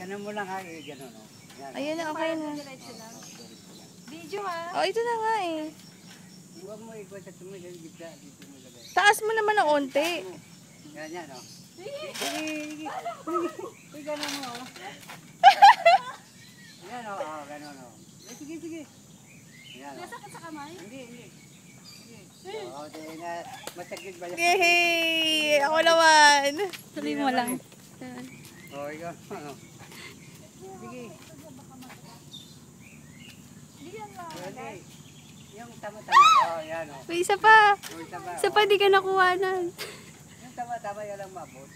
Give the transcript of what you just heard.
Ganun mo lang ha, ganun o. Ayun na, okay na. Video ha. Oh, ito na nga eh. Huwag mo ikot sa tumig, dito mo lagay. Taas mo naman ng onti. Yan o. Sige, ganun mo o. Yan o, ganun o. Sige. Yan o. Nasakit sa kamay? Hindi. Oo, di na, matagid ba yan? Yay! Ako naman. Tuloy mo lang. Oo, ikaw. Ano? Sige. Pwede. Yung tama-tama. Oo, yan o. May isa pa. Yung tama. Isa pa, di ka nakuha na. Yung tama-tama, yan lang mabot.